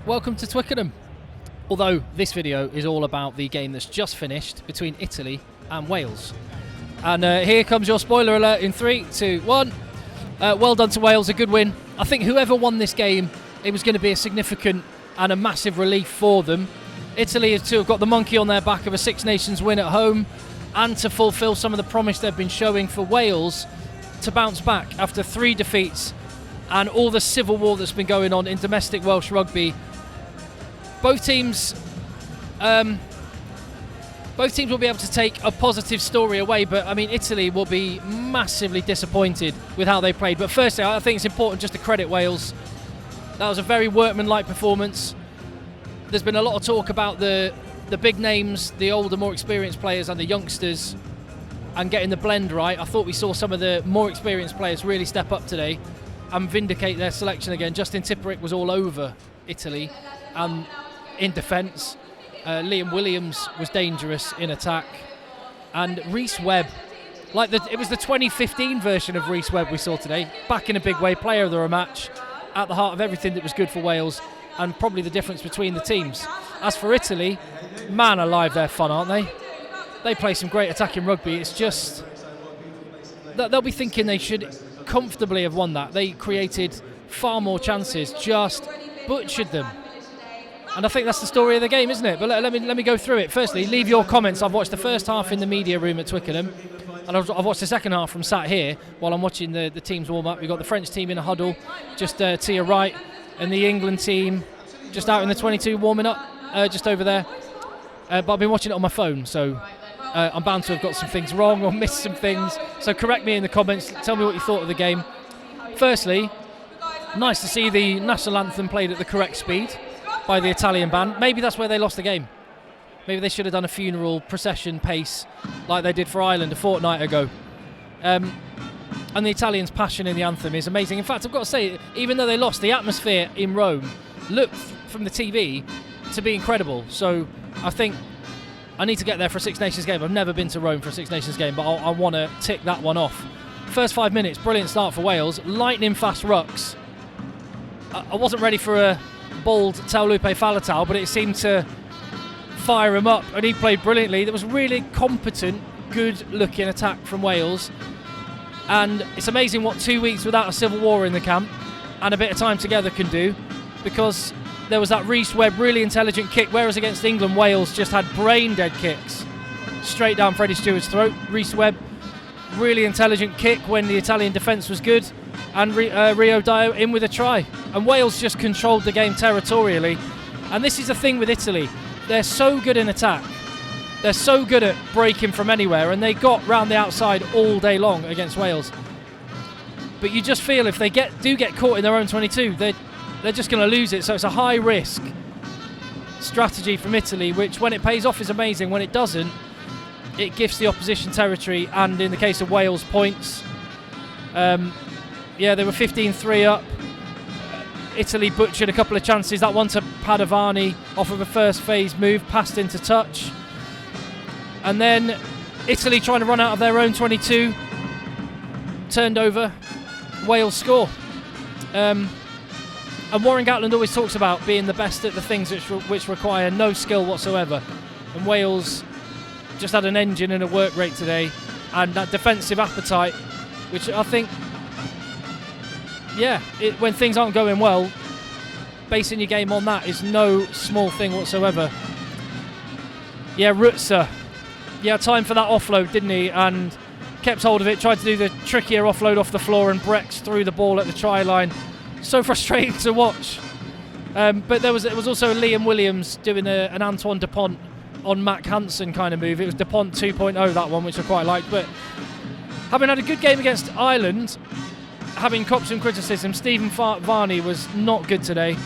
Welcome to Twickenham. Although this video is all about the game that's just finished between Italy and Wales. And here comes your spoiler alert in 3, 2, 1. Well done to Wales, a good win. I think whoever won this game, it was going to be a significant and a massive relief for them. Italy has to have got the monkey on their back of a Six Nations win at home and to fulfil some of the promise they've been showing for Wales to bounce back after 3 defeats and all the civil war that's been going on in domestic Welsh rugby. Both teams will be able to take a positive story away, but I mean Italy will be massively disappointed with how they played. But firstly, I think it's important just to credit Wales. That was a very workmanlike performance. There's been a lot of talk about the big names, the older, more experienced players and the youngsters, and getting the blend right. I thought we saw some of the more experienced players really step up today and vindicate their selection again. Justin Tipuric was all over Italy and in defence. Liam Williams was dangerous in attack, and Rhys Webb, it was the 2015 version of Rhys Webb we saw today, back in a big way, player of the match, at the heart of everything that was good for Wales, and probably the difference between the teams. As for Italy, man alive, they're fun, aren't they? They play some great attacking rugby. It's just they'll be thinking they should comfortably have won that. They created far more chances, just butchered them. And I think that's the story of the game, isn't it? But let me go through it. Firstly, leave your comments. I've watched the first half in the media room at Twickenham, and I've watched the second half from sat here while I'm watching the teams warm up. We've got the French team in a huddle just to your right, and the England team just out in the 22 warming up just over there. But I've been watching it on my phone, so I'm bound to have got some things wrong or missed some things. So correct me in the comments. Tell me what you thought of the game. Firstly, nice to see the national anthem played at the correct speed by the Italian band. Maybe that's where they lost the game. Maybe they should have done a funeral procession pace like they did for Ireland a fortnight ago. And the Italians' passion in the anthem is amazing. In fact, I've got to say, even though they lost, the atmosphere in Rome looked from the TV to be incredible. So I think I need to get there for a Six Nations game. I've never been to Rome for a Six Nations game, but I want to tick that one off. First 5 minutes, brilliant start for Wales. Lightning fast rucks. I wasn't ready for a bold Taulupe Faletau, but it seemed to fire him up, and he played brilliantly. There was really competent, good-looking attack from Wales, and it's amazing what 2 weeks without a civil war in the camp and a bit of time together can do, because there was that Rhys Webb really intelligent kick, whereas against England, Wales just had brain-dead kicks straight down Freddie Stewart's throat. Rhys Webb, really intelligent kick when the Italian defence was good, and Rio Dio in with a try. And Wales just controlled the game territorially. And this is the thing with Italy. They're so good in attack. They're so good at breaking from anywhere, and they got round the outside all day long against Wales. But you just feel if they do get caught in their own 22, they're just going to lose it. So it's a high-risk strategy from Italy, which when it pays off is amazing. When it doesn't, it gives the opposition territory, and in the case of Wales, points. They were 15-3 up. Italy butchered a couple of chances. That one to Padovani off of a first phase move, passed into touch. And then Italy trying to run out of their own 22, turned over. Wales score. And Warren Gatland always talks about being the best at the things which require no skill whatsoever. And Wales just had an engine and a work rate today, and that defensive appetite, which I think, when things aren't going well, basing your game on that is no small thing whatsoever. Rutzer, time for that offload, didn't he? And kept hold of it, tried to do the trickier offload off the floor, and Brex threw the ball at the try line. So frustrating to watch. But there was also Liam Williams doing an Antoine Dupont on Mac Hansen kind of move. It was Dupont 2.0, that one, which I quite liked. But having had a good game against Ireland, having copped some criticism, Stephen Varney was not good today.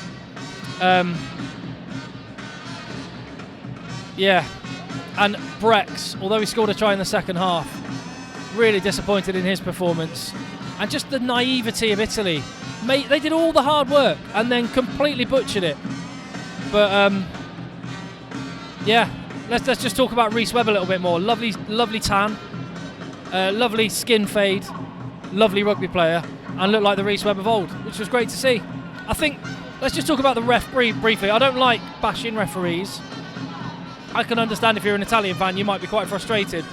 And Brex, although he scored a try in the second half, really disappointed in his performance. And just the naivety of Italy. They did all the hard work and then completely butchered it. But let's just talk about Rhys Webb a little bit more. Lovely tan, lovely skin fade, lovely rugby player, and looked like the Rhys Webb of old, which was great to see. I think Let's just talk about the ref briefly. I don't like bashing referees. I can understand if you're an Italian fan, you might be quite frustrated.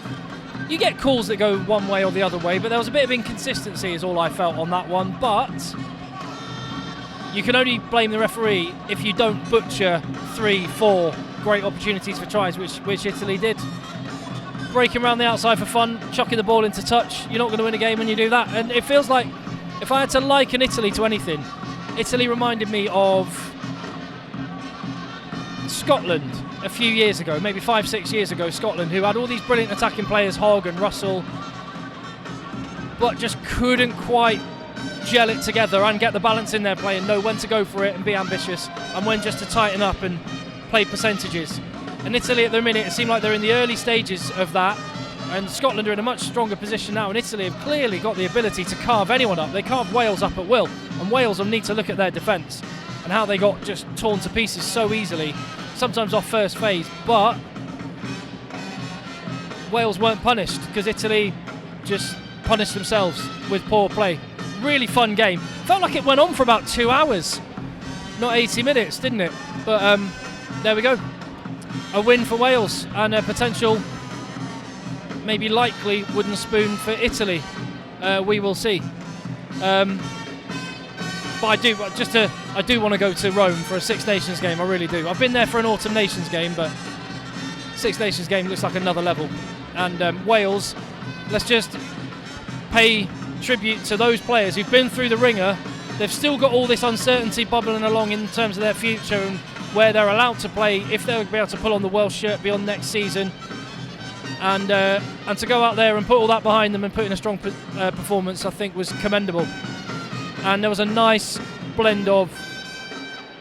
You get calls that go one way or the other way, but there was a bit of inconsistency is all I felt on that one. But you can only blame the referee if you don't butcher 3-4 great opportunities for tries, which Italy did. Breaking around the outside for fun, chucking the ball into touch, you're not going to win a game when you do that. And it feels like, if I had to liken Italy to anything, Italy reminded me of Scotland a few years ago, maybe 5-6 years ago. Scotland, who had all these brilliant attacking players, Hogg and Russell, but just couldn't quite gel it together and get the balance in their play and know when to go for it and be ambitious and when just to tighten up and play percentages. And Italy at the minute, it seemed like they're in the early stages of that, and Scotland are in a much stronger position now, and Italy have clearly got the ability to carve anyone up. They carved Wales up at will, and Wales will need to look at their defence and how they got just torn to pieces so easily, sometimes off first phase. But Wales weren't punished because Italy just punished themselves with poor play. Really fun game. Felt like it went on for about 2 hours, not 80 minutes, didn't it? But there we go. A win for Wales and a potential, maybe likely, wooden spoon for Italy. We will see. But I do want to go to Rome for a Six Nations game. I really do. I've been there for an Autumn Nations game, but Six Nations game looks like another level. And Wales, let's just pay tribute to those players who've been through the ringer. They've still got all this uncertainty bubbling along in terms of their future and where they're allowed to play, if they'll be able to pull on the Welsh shirt beyond next season, and to go out there and put all that behind them and put in a strong performance, I think was commendable. And there was a nice blend of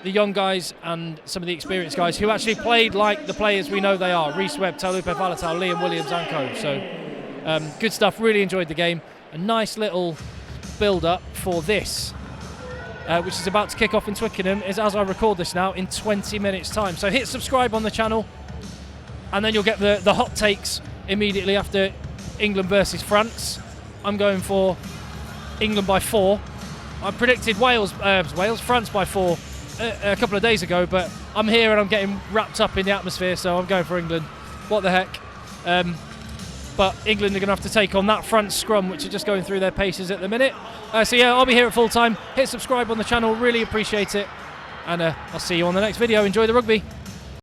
the young guys and some of the experienced guys who actually played like the players we know they are: Rhys Webb, Taulupe Faletau, Liam Williams and co. So good stuff, really enjoyed the game. A nice little build-up for this, which is about to kick off in Twickenham, is as I record this now, in 20 minutes time. So hit subscribe on the channel, and then you'll get the hot takes immediately after England versus France. I'm going for England by 4. I predicted France by 4 a couple of days ago, but I'm here and I'm getting wrapped up in the atmosphere, so I'm going for England. What the heck? But England are going to have to take on that front scrum, which are just going through their paces at the minute. So yeah, I'll be here at full time. Hit subscribe on the channel, really appreciate it. And I'll see you on the next video. Enjoy the rugby.